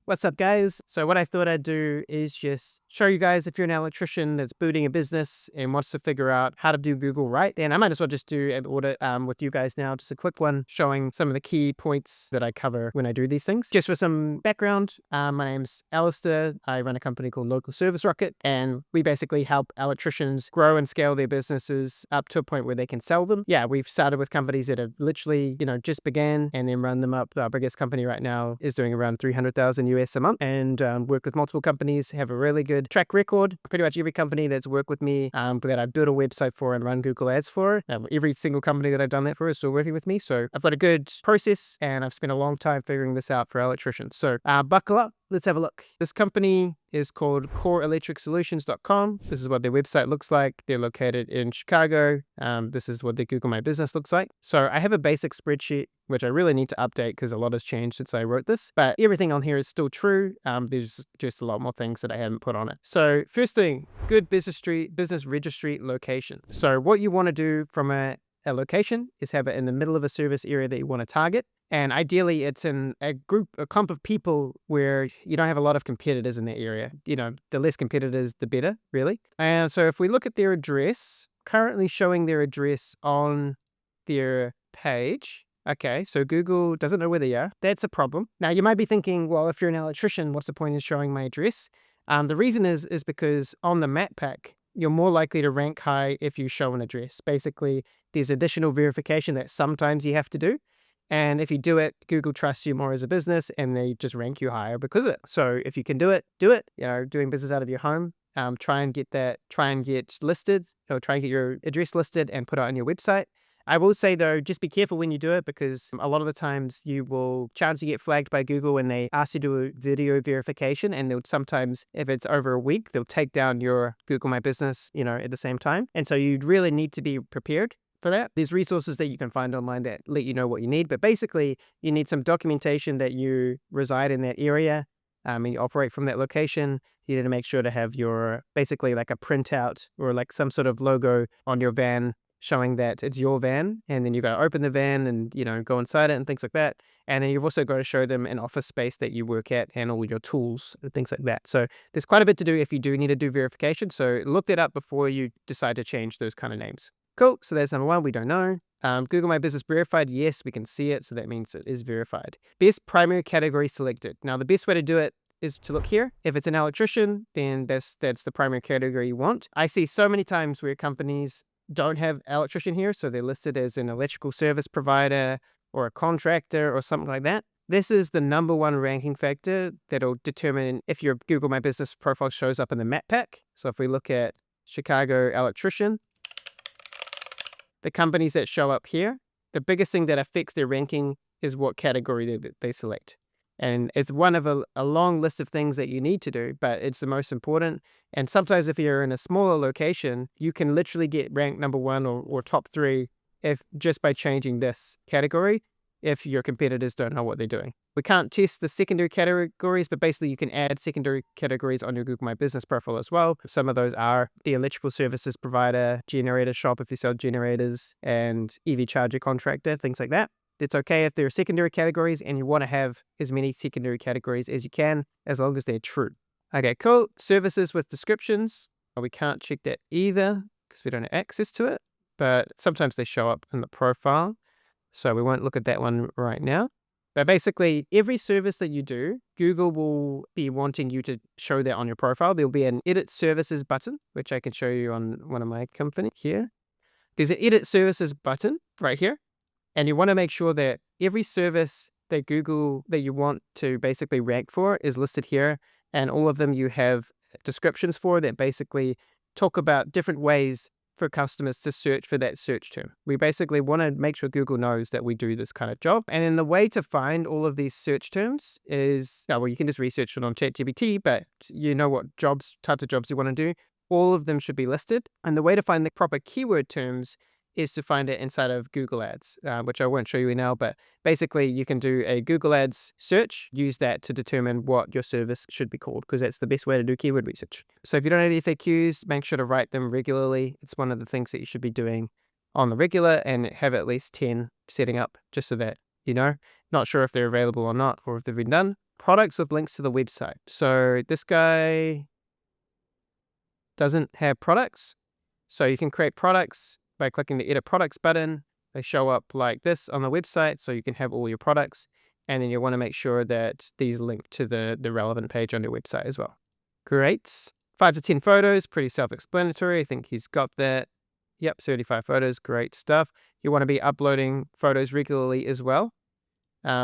What's up, guys? So what I thought I'd do is just show you guys, if you're an electrician that's booting a business and wants to figure out how to do Google right, then I might as well just do an audit with you guys now. Just a quick one showing some of the key points that I cover when I do these things. Just for some background, my name's Alistair. I run a company called Local Service Rocket, and we basically help electricians grow and scale their businesses up to a point where they can sell them. Yeah, we've started with companies that have literally, just began and then run them up. Our biggest company right now is doing around 300,000 US a month, and work with multiple companies, have a really good track record. Pretty much every company that's worked with me that I built a website for and run Google ads for, every single company that I've done that for is still working with me. So I've got a good process, and I've spent a long time figuring this out for electricians. So buckle up. Let's have a look. This company is called coreelectricsolutions.com. This is what their website looks like. They're located in Chicago. This is what their Google My Business looks like. So I have a basic spreadsheet, which I really need to update because a lot has changed since I wrote this. But everything on here is still true. There's just a lot more things that I haven't put on it. So first thing, good business registry location. So what you want to do from a location is have it in the middle of a service area that you want to target. And ideally, it's in a clump of people where you don't have a lot of competitors in that area. The less competitors, the better, really. And so if we look at their address, currently showing their address on their page. Okay, so Google doesn't know where they are. That's a problem. Now, you might be thinking, well, if you're an electrician, what's the point in showing my address? The reason is because on the map pack, you're more likely to rank high if you show an address. Basically, there's additional verification that sometimes you have to do. And if you do it, Google trusts you more as a business and they just rank you higher because of it. So if you can do it, do it. Doing business out of your home, try and get listed, or try and get your address listed and put it on your website. I will say, though, just be careful when you do it, because a lot of the times you will chance to get flagged by Google when they ask you to do a video verification, and they'll sometimes, if it's over a week, they'll take down your Google My Business, at the same time. And so you really need to be prepared for that. There's resources that you can find online that let you know what you need, but basically you need some documentation that you reside in that area and you operate from that location. You need to make sure to have your, basically like a printout or like some sort of logo on your van showing that it's your van, and then you've got to open the van and, go inside it and things like that. And then you've also got to show them an office space that you work at and all your tools and things like that. So there's quite a bit to do if you do need to do verification. So look that up before you decide to change those kind of names. Cool. So that's number one. We don't know. Google My Business verified. Yes, we can see it. So that means it is verified. Best primary category selected. Now, the best way to do it is to look here. If it's an electrician, then that's the primary category you want. I see so many times where companies don't have electrician here. So they're listed as an electrical service provider or a contractor or something like that. This is the number one ranking factor that'll determine if your Google My Business profile shows up in the map pack. So if we look at Chicago electrician, the companies that show up here, the biggest thing that affects their ranking is what category they select. And it's one of a long list of things that you need to do, but it's the most important. And sometimes if you're in a smaller location, you can literally get ranked number one or top three just by changing this category, if your competitors don't know what they're doing. We can't test the secondary categories, but basically you can add secondary categories on your Google My Business profile as well. Some of those are the electrical services provider, generator shop if you sell generators, and EV charger contractor, things like that. It's okay if there are secondary categories, and you want to have as many secondary categories as you can, as long as they're true. Okay, cool. Services with descriptions. We can't check that either because we don't have access to it, but sometimes they show up in the profile. So we won't look at that one right now. But basically, every service that you do, Google will be wanting you to show that on your profile. There'll be an Edit Services button, which I can show you on one of my companies here. There's an Edit Services button right here. And you want to make sure that every service that you want to basically rank for is listed here. And all of them you have descriptions for that basically talk about different ways for customers to search for that search term. We basically want to make sure Google knows that we do this kind of job. And then the way to find all of these search terms is, you can just research it on ChatGPT, but you know what types of jobs you want to do. All of them should be listed. And the way to find the proper keyword terms is to find it inside of Google Ads, which I won't show you now, but basically you can do a Google Ads search, use that to determine what your service should be called, because that's the best way to do keyword research. So if you don't have the FAQs, make sure to write them regularly. It's one of the things that you should be doing on the regular, and have at least 10 setting up just so that, not sure if they're available or not, or if they've been done, products with links to the website. So this guy doesn't have products. So you can create products by clicking the edit products button. They show up like this on the website, so you can have all your products. And then you want to make sure that these link to the relevant page on your website as well. Great. 5 to 10 photos, pretty self-explanatory. I think he's got that. Yep, 35 photos, great stuff. You want to be uploading photos regularly as well.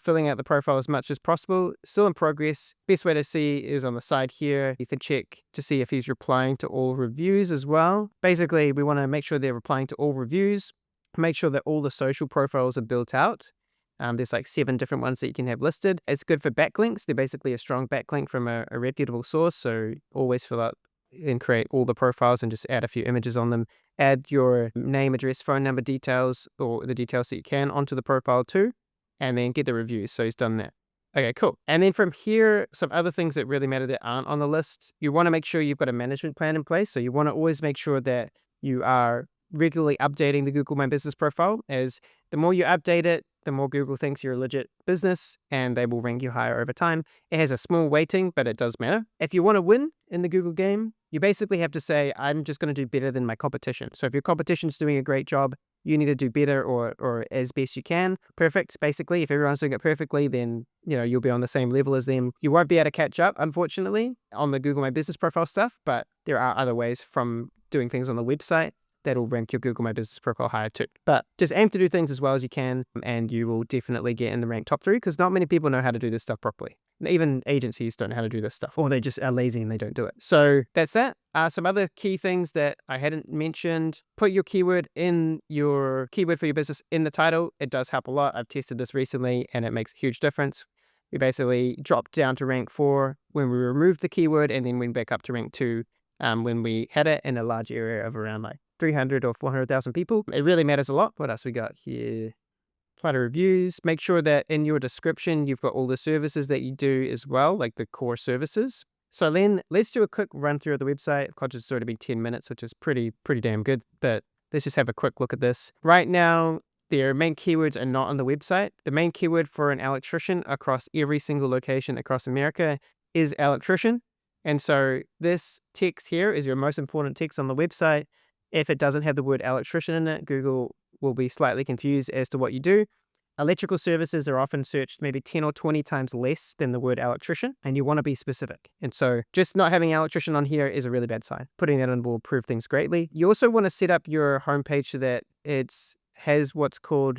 Filling out the profile as much as possible. Still in progress. Best way to see is on the side here. You can check to see if he's replying to all reviews as well. Basically, we want to make sure they're replying to all reviews. Make sure that all the social profiles are built out. There's like 7 different ones that you can have listed. It's good for backlinks. They're basically a strong backlink from a reputable source. So always fill out and create all the profiles and just add a few images on them. Add your name, address, phone number details, or the details that you can onto the profile too. And then get the reviews. So he's done that. Okay, cool. And then from here, some other things that really matter that aren't on the list. You want to make sure you've got a management plan in place. So you want to always make sure that you are regularly updating the Google My Business profile, as the more you update it, the more Google thinks you're a legit business and they will rank you higher over time. It has a small weighting, but it does matter. If you want to win in the Google game, you basically have to say, I'm just going to do better than my competition. So if your competition's doing a great job, you need to do better or as best you can. Perfect, basically. If everyone's doing it perfectly, then you'll be on the same level as them. You won't be able to catch up, unfortunately, on the Google My Business profile stuff, but there are other ways from doing things on the website that'll rank your Google My Business profile higher too. But just aim to do things as well as you can, and you will definitely get in the rank top 3, because not many people know how to do this stuff properly. Even agencies don't know how to do this stuff, or they just are lazy and they don't do it. So that's that. Some other key things that I hadn't mentioned: put your keyword in your keyword for your business in the title. It does help a lot. I've tested this recently and it makes a huge difference. We basically dropped down to rank 4 when we removed the keyword, and then went back up to rank 2 when we had it in a large area of around like 300 or 400,000 people. It really matters a lot. What else we got here? Apply to reviews. Make sure that in your description, you've got all the services that you do as well, like the core services. So then let's do a quick run through of the website. Conscious it's already been 10 minutes, which is pretty damn good, but let's just have a quick look at this. Right now, their main keywords are not on the website. The main keyword for an electrician across every single location across America is electrician. And so this text here is your most important text on the website. If it doesn't have the word electrician in it, Google will be slightly confused as to what you do. Electrical services are often searched maybe 10 or 20 times less than the word electrician, and you want to be specific. And so just not having electrician on here is a really bad sign. Putting that in will improve things greatly. You also want to set up your homepage so that it has what's called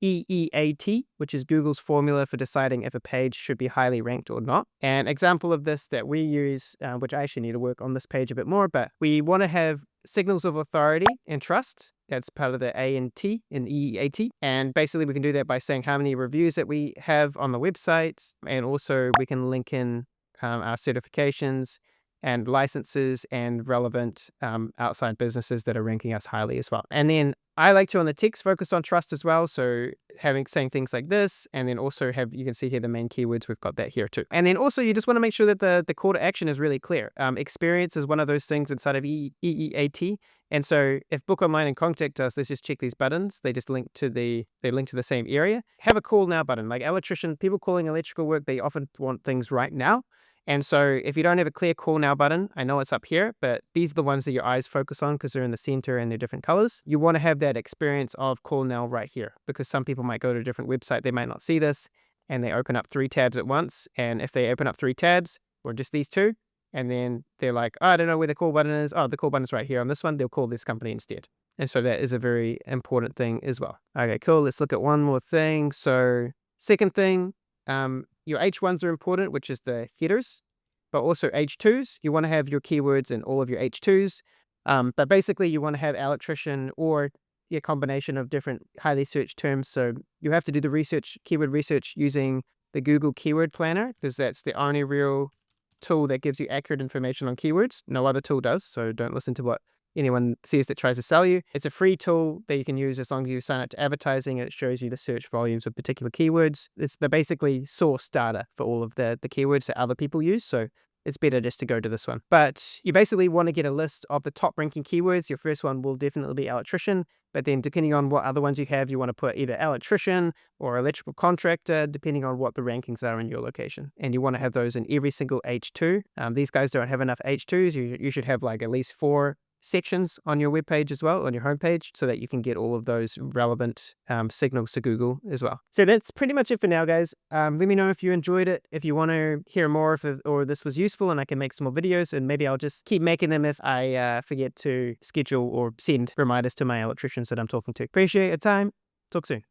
EEAT, which is Google's formula for deciding if a page should be highly ranked or not. An example of this that we use, which I actually need to work on this page a bit more, but we want to have signals of authority and trust. That's part of the A and T in EEAT. And basically we can do that by saying how many reviews that we have on the website. And also we can link in our certifications and licenses and relevant outside businesses that are ranking us highly as well. And then I like to, on the text, focus on trust as well. So saying things like this, and then also you can see here the main keywords, we've got that here too. And then also you just want to make sure that the call to action is really clear. Experience is one of those things inside of EEAT. And so if book online and contact us, let's just check these buttons. They just link to the same area. Have a call now button. Like electrician, people calling electrical work, they often want things right now. And so if you don't have a clear call now button, I know it's up here, but these are the ones that your eyes focus on because they're in the center and they're different colors. You want to have that experience of call now right here, because some people might go to a different website, they might not see this, and they open up 3 tabs at once. And if they open up 3 tabs, or just these 2, and then they're like, oh, I don't know where the call button is. Oh, the call button is right here on this one. They'll call this company instead. And so that is a very important thing as well. Okay, cool. Let's look at one more thing. So second thing, your H1s are important, which is the headers, but also H2s. You want to have your keywords in all of your H2s. But basically you want to have electrician or a combination of different highly searched terms. So you have to do the research, keyword research, using the Google Keyword Planner, because that's the only real tool that gives you accurate information on keywords. No other tool does, so don't listen to what anyone says that tries to sell you. It's a free tool that you can use as long as you sign up to advertising, and it shows you the search volumes of particular keywords. It's the basically source data for all of the keywords that other people use. So it's better just to go to this one. But you basically want to get a list of the top ranking keywords. Your first one will definitely be electrician, but then depending on what other ones you have, you want to put either electrician or electrical contractor, depending on what the rankings are in your location. And you want to have those in every single H2. These guys don't have enough H2s. You should have like at least 4 sections on your webpage as well, on your homepage, so that you can get all of those relevant signals to Google as well. So that's pretty much it for now, guys. Let me know if you enjoyed it, if you want to hear more, or this was useful and I can make some more videos, and maybe I'll just keep making them if I forget to schedule or send reminders to my electricians that I'm talking to. Appreciate your time. Talk soon.